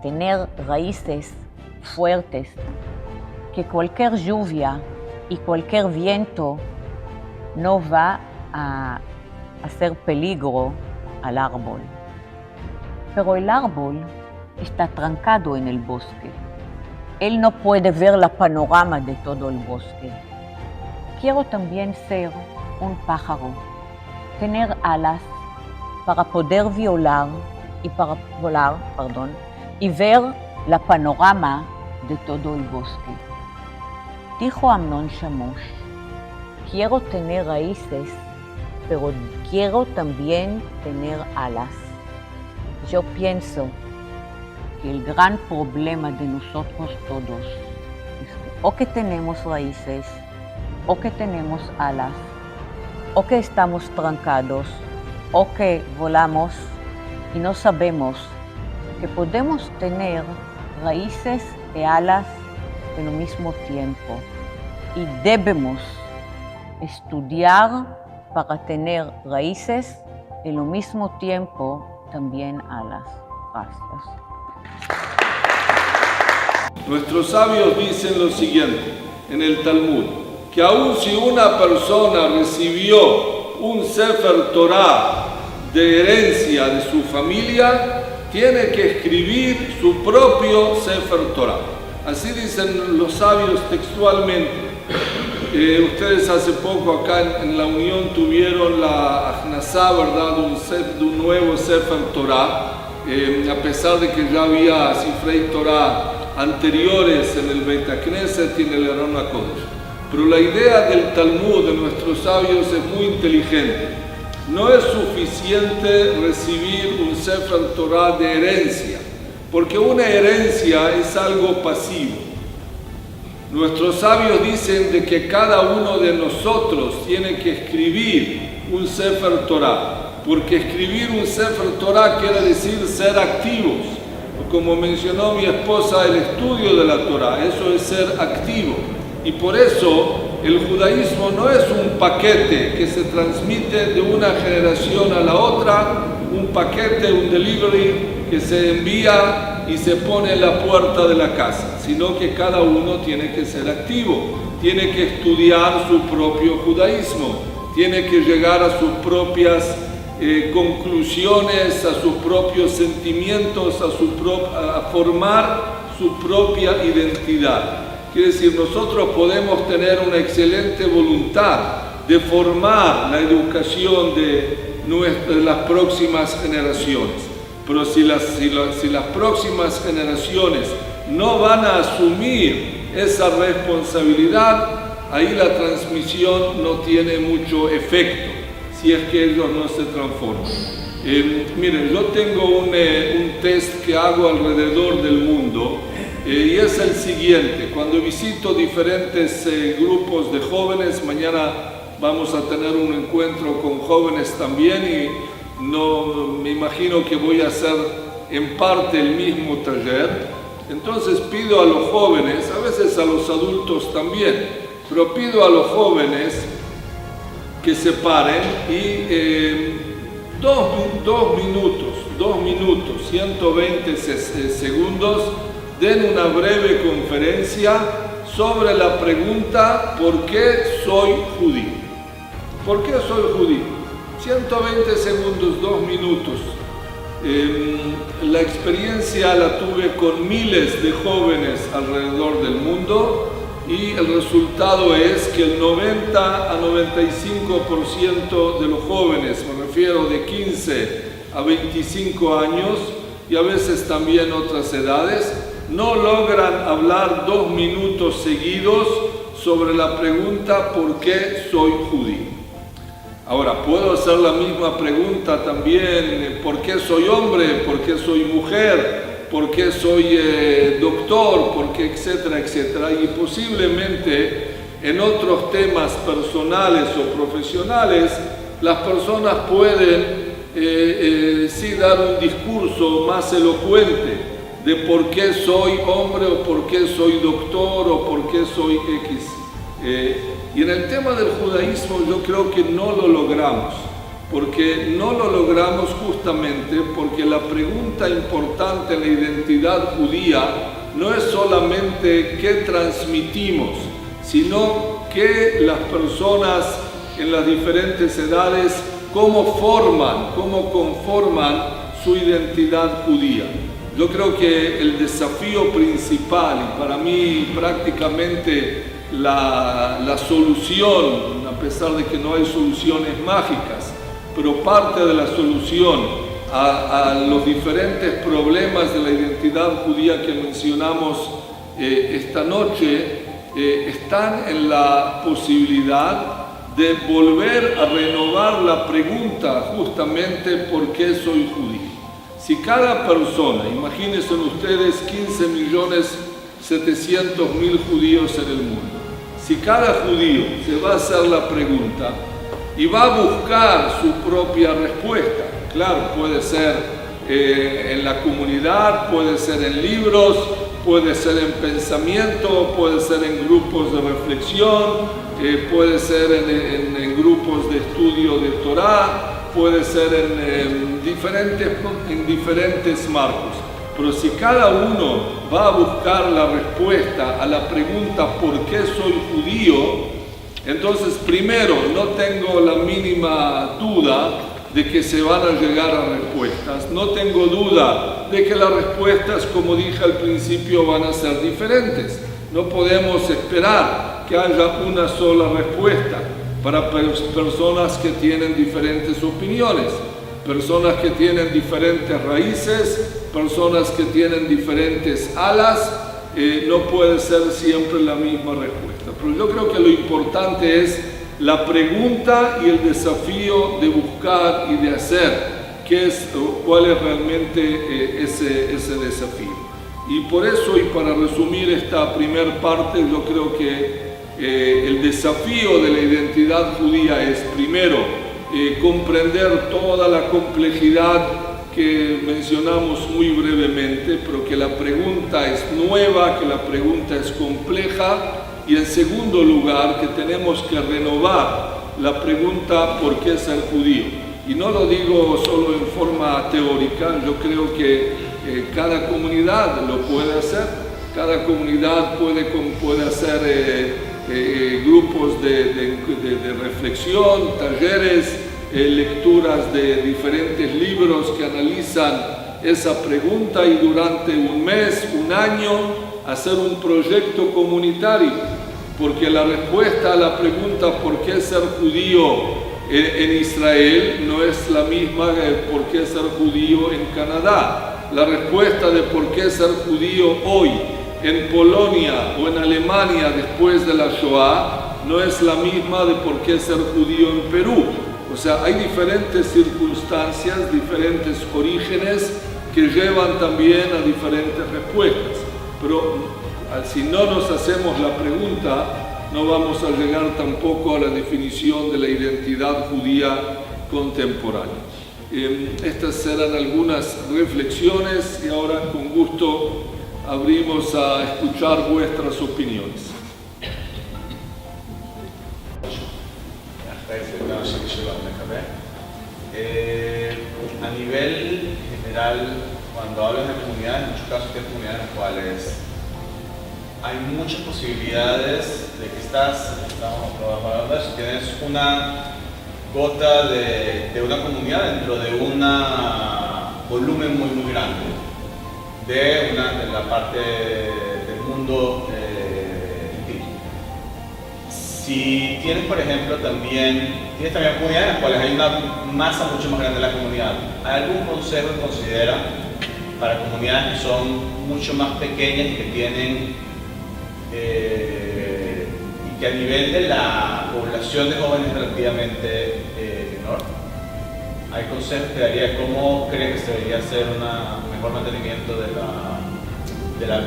tener raíces fuertes, que cualquier lluvia y cualquier viento no va a hacer peligro al árbol. Pero el árbol está trancado en el bosque. Él no puede ver la panorama de todo el bosque. Quiero también ser un pájaro, tener alas para poder volar y ver la panorama de todo el bosque. Dijo Amnón Shamosh, quiero tener raíces, pero quiero también tener alas. Yo pienso que el gran problema de nosotros todos es que o que tenemos raíces, o que tenemos alas, o que estamos trancados, o que volamos y no sabemos que podemos tener raíces y alas en el mismo tiempo. Y debemos estudiar para tener raíces y al mismo tiempo también alas. Gracias. Nuestros sabios dicen lo siguiente en el Talmud, que aun si una persona recibió un Sefer Torah de herencia de su familia, tiene que escribir su propio Sefer Torah. Así dicen los sabios textualmente. Ustedes hace poco acá en la Unión tuvieron la Achnasá, ¿verdad?, de un nuevo Sefer Torah, a pesar de que ya había Sifrei Torah anteriores en el Beit HaKnesset y en el Aron HaKodesh. Pero la idea del Talmud de nuestros sabios es muy inteligente. No es suficiente recibir un Sefer Torah de herencia, porque una herencia es algo pasivo. Nuestros sabios dicen de que cada uno de nosotros tiene que escribir un Sefer Torah, porque escribir un Sefer Torah quiere decir ser activos. Como mencionó mi esposa, el estudio de la Torah, eso es ser activo. Y por eso el judaísmo no es un paquete que se transmite de una generación a la otra, un paquete, un delivery que se envía y se pone en la puerta de la casa, sino que cada uno tiene que ser activo, tiene que estudiar su propio judaísmo, tiene que llegar a sus propias conclusiones, a sus propios sentimientos, a formar su propia identidad. Quiere decir, nosotros podemos tener una excelente voluntad de formar la educación de las próximas generaciones, pero si las próximas generaciones no van a asumir esa responsabilidad, ahí la transmisión no tiene mucho efecto, si es que ellos no se transforman. Miren, yo tengo un test que hago alrededor del mundo, y es el siguiente. Cuando visito diferentes grupos de jóvenes, mañana vamos a tener un encuentro con jóvenes también, y no me imagino que voy a hacer en parte el mismo taller. Entonces pido a los jóvenes, a veces a los adultos también, pero pido a los jóvenes que se paren y 2 minutos 120 segundos, den una breve conferencia sobre la pregunta ¿por qué soy judío? ¿Por qué soy judío? 120 segundos, 2 minutos. La experiencia la tuve con miles de jóvenes alrededor del mundo y el resultado es que el 90 a 95% de los jóvenes, me refiero de 15 a 25 años y a veces también otras edades, no logran hablar 2 minutos seguidos sobre la pregunta ¿por qué soy judío? Ahora, puedo hacer la misma pregunta también, ¿por qué soy hombre? ¿Por qué soy mujer? ¿Por qué soy doctor? ¿Por qué? Etcétera, etcétera. Y posiblemente en otros temas personales o profesionales, las personas pueden sí dar un discurso más elocuente de por qué soy hombre o por qué soy doctor o por qué soy X. Y en el tema del judaísmo yo creo que no lo logramos, porque no lo logramos justamente porque la pregunta importante en la identidad judía no es solamente qué transmitimos, sino que las personas en las diferentes edades, cómo conforman su identidad judía. Yo creo que el desafío principal, y para mí prácticamente la solución, a pesar de que no hay soluciones mágicas, pero parte de la solución a los diferentes problemas de la identidad judía que mencionamos esta noche, están en la posibilidad de volver a renovar la pregunta justamente ¿por qué soy judío? Si cada persona, imagínense ustedes 15.700.000 judíos en el mundo, si cada judío se va a hacer la pregunta y va a buscar su propia respuesta, claro, puede ser en la comunidad, puede ser en libros, puede ser en pensamiento, puede ser en grupos de reflexión, puede ser en grupos de estudio de Torá, puede ser en diferentes marcos. Pero si cada uno va a buscar la respuesta a la pregunta ¿por qué soy judío? Entonces primero no tengo la mínima duda de que se van a llegar a respuestas. No tengo duda de que las respuestas, como dije al principio, van a ser diferentes. No podemos esperar que haya una sola respuesta para personas que tienen diferentes opiniones, personas que tienen diferentes raíces, personas que tienen diferentes alas, no puede ser siempre la misma respuesta. Pero yo creo que lo importante es la pregunta y el desafío de buscar y de hacer cuál es realmente ese desafío. Y por eso, y para resumir esta primera parte, yo creo que el desafío de la identidad judía es primero comprender toda la complejidad que mencionamos muy brevemente, pero que la pregunta es nueva, que la pregunta es compleja, y en segundo lugar que tenemos que renovar la pregunta ¿por qué ser judío? Y no lo digo solo en forma teórica, yo creo que cada comunidad lo puede hacer, cada comunidad puede hacer grupos de reflexión, talleres, lecturas de diferentes libros que analizan esa pregunta y durante un mes, un año, hacer un proyecto comunitario, porque la respuesta a la pregunta ¿por qué ser judío en Israel? No es la misma que ¿por qué ser judío en Canadá? La respuesta de ¿por qué ser judío hoy en Polonia o en Alemania después de la Shoah no es la misma de por qué ser judío en Perú? O sea, hay diferentes circunstancias, diferentes orígenes que llevan también a diferentes respuestas. Pero si no nos hacemos la pregunta, no vamos a llegar tampoco a la definición de la identidad judía contemporánea. Estas serán algunas reflexiones y ahora con gusto abrimos a escuchar vuestras opiniones. A nivel general, cuando hablas de comunidades, en muchos casos tienes comunidades en las cuales hay muchas posibilidades de que si tienes una gota de una comunidad dentro de un volumen muy grande de la parte del mundo indígena. Si tienes, por ejemplo, tienes también comunidades en las cuales hay una masa mucho más grande de la comunidad, ¿hay algún consejo que considera para comunidades que son mucho más pequeñas y que tienen y que a nivel de la población de jóvenes es relativamente menor? ¿Hay consejos que daría de cómo cree que se debería hacer un mejor mantenimiento de la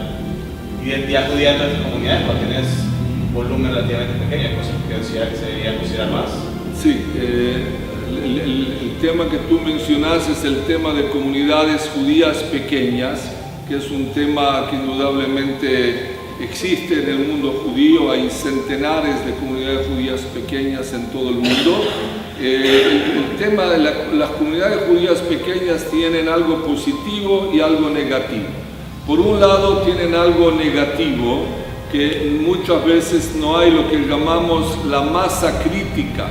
identidad judía de nuestras comunidades cuando tienes un volumen relativamente pequeño? ¿Hay cosas que se deberían considerar más? Sí, el tema que tú mencionas es el tema de comunidades judías pequeñas, que es un tema que indudablemente existe en el mundo judío. Hay centenares de comunidades judías pequeñas en todo el mundo. El tema de las comunidades judías pequeñas tienen algo positivo y algo negativo. Por un lado tienen algo negativo, que muchas veces no hay lo que llamamos la masa crítica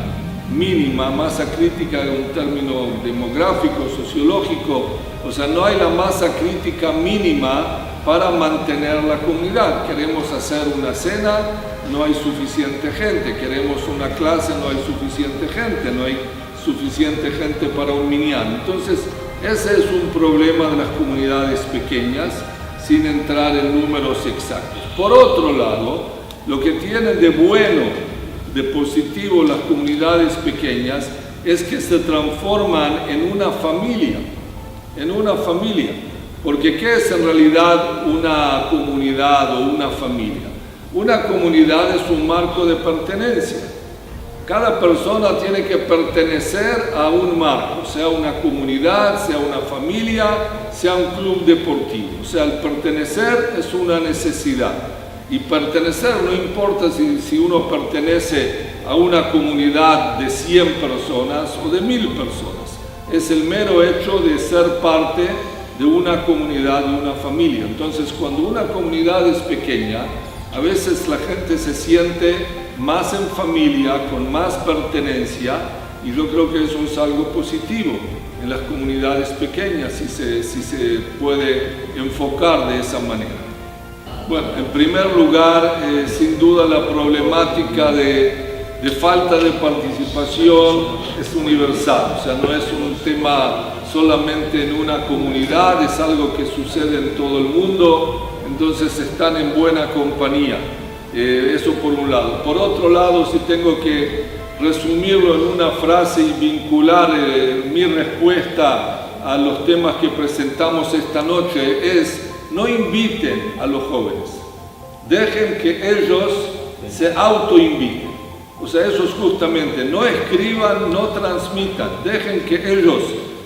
mínima, masa crítica es un término demográfico, sociológico, o sea, no hay la masa crítica mínima para mantener la comunidad. Queremos hacer una cena, no hay suficiente gente. Queremos una clase, no hay suficiente gente. No hay suficiente gente para un minyan. Entonces, ese es un problema de las comunidades pequeñas, sin entrar en números exactos. Por otro lado, lo que tienen de bueno, de positivo las comunidades pequeñas, es que se transforman en una familia. Porque ¿qué es en realidad una comunidad o una familia? Una comunidad es un marco de pertenencia. Cada persona tiene que pertenecer a un marco, sea una comunidad, sea una familia, sea un club deportivo. O sea, el pertenecer es una necesidad. Y pertenecer no importa si uno pertenece a una comunidad de 100 personas o de 1000 personas. Es el mero hecho de ser parte de una comunidad, de una familia. Entonces, cuando una comunidad es pequeña, a veces la gente se siente más en familia, con más pertenencia, y yo creo que eso es algo positivo en las comunidades pequeñas, si se puede enfocar de esa manera. Bueno, en primer lugar, sin duda la problemática de falta de participación es universal, o sea, no es un tema solamente en una comunidad, es algo que sucede en todo el mundo, entonces están en buena compañía, eso por un lado. Por otro lado, si tengo que resumirlo en una frase y vincular mi respuesta a los temas que presentamos esta noche, es: no inviten a los jóvenes, dejen que ellos se autoinviten. O sea, eso es justamente, no escriban, no transmitan, dejen que ellos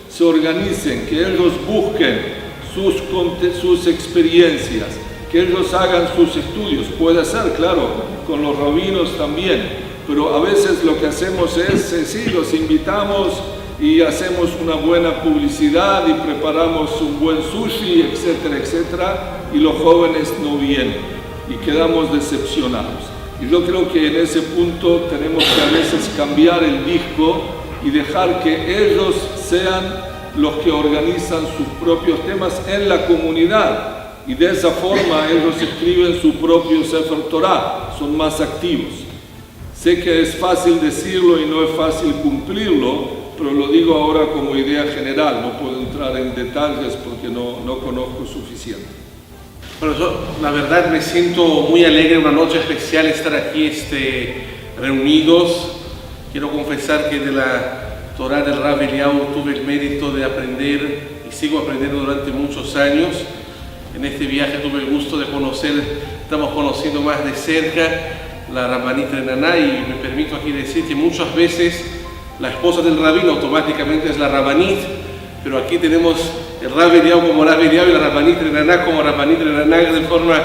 se organicen, que ellos busquen sus experiencias, que ellos hagan sus estudios. Puede ser, claro, con los rabinos también, pero a veces lo que hacemos es, sí, los invitamos y hacemos una buena publicidad y preparamos un buen sushi, etcétera, etcétera, y los jóvenes no vienen y quedamos decepcionados. Y yo creo que en ese punto tenemos que a veces cambiar el disco y dejar que ellos sean los que organizan sus propios temas en la comunidad. Y de esa forma ellos escriben su propio Sefer Torah, son más activos. Sé que es fácil decirlo y no es fácil cumplirlo, pero lo digo ahora como idea general, no puedo entrar en detalles porque no conozco suficiente. Bueno, yo la verdad me siento muy alegre, una noche especial estar aquí reunidos. Quiero confesar que de la Torah del Rav Eliyahu tuve el mérito de aprender y sigo aprendiendo durante muchos años. En este viaje tuve el gusto de estamos conociendo más de cerca la Rabbanit Renaná, y me permito aquí decir que muchas veces la esposa del rabino automáticamente es la Rabbanit, pero aquí tenemos el Rav Eliyahu como Rav Eliyahu y la Rabbanit Renaná como Rabbanit Renaná, de forma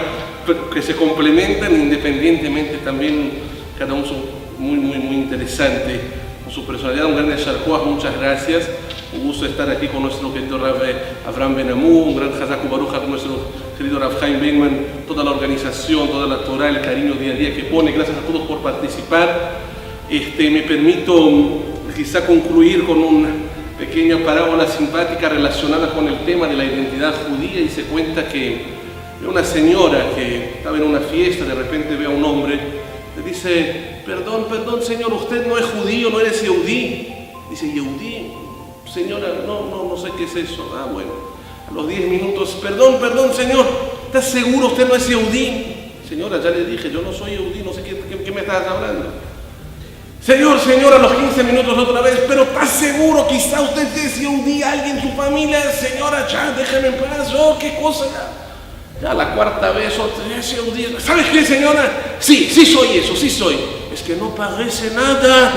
que se complementan independientemente también, cada uno son muy interesantes. su personalidad, un gran Sharkoach, muchas gracias. Un gusto estar aquí con nuestro querido Rav Abraham Ben-Amú, un gran Hazaku Baruch con nuestro querido Rav Chaim Benman, toda la organización, toda la Torah, el cariño día a día que pone. Gracias a todos por participar. Me permito quizá concluir con una pequeña parábola simpática relacionada con el tema de la identidad judía, y se cuenta que una señora que estaba en una fiesta, de repente ve a un hombre, le dice: perdón señor, usted no es judío, no eres Yehudí. Dice: Yehudí, señora, no sé qué es eso. Ah, bueno. A los 10 minutos: perdón señor, ¿estás seguro usted no es Yehudí? Señora, ya le dije, yo no soy Yehudí, no sé qué me estás hablando. Señor, a los 15 minutos otra vez: pero ¿estás seguro? Quizá usted es Yehudí, alguien en su familia. Señora, ya, déjeme en paz. Oh, qué cosa ya. Ya la cuarta vez, ¿sabes qué, señora? Sí soy eso, sí soy. Es que no parece nada.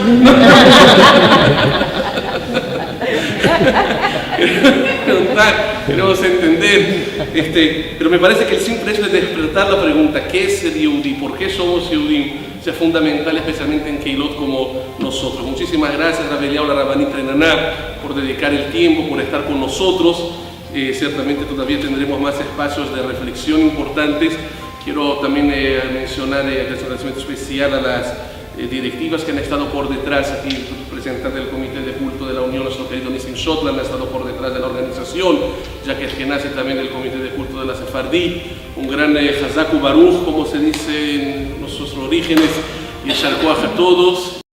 Queremos entender, pero me parece que el simple hecho de despertar la pregunta: ¿qué es ser Yehudí? ¿Por qué somos Yehudí? Sea fundamental, especialmente en Keilot como nosotros. Muchísimas gracias, Rav Eliyahu, la Rabanit Renaná, por dedicar el tiempo, por estar con nosotros. Ciertamente todavía tendremos más espacios de reflexión importantes. Quiero también mencionar el agradecimiento especial a las directivas que han estado por detrás. Aquí el representante del Comité de Culto de la Unión, nuestro querido Nissim Shotland, ha estado por detrás de la organización, ya que Ashkenazi también del Comité de Culto de la Sefardí, un gran Hazaku Baruch, como se dice en nuestros orígenes, y Sharkoach a todos.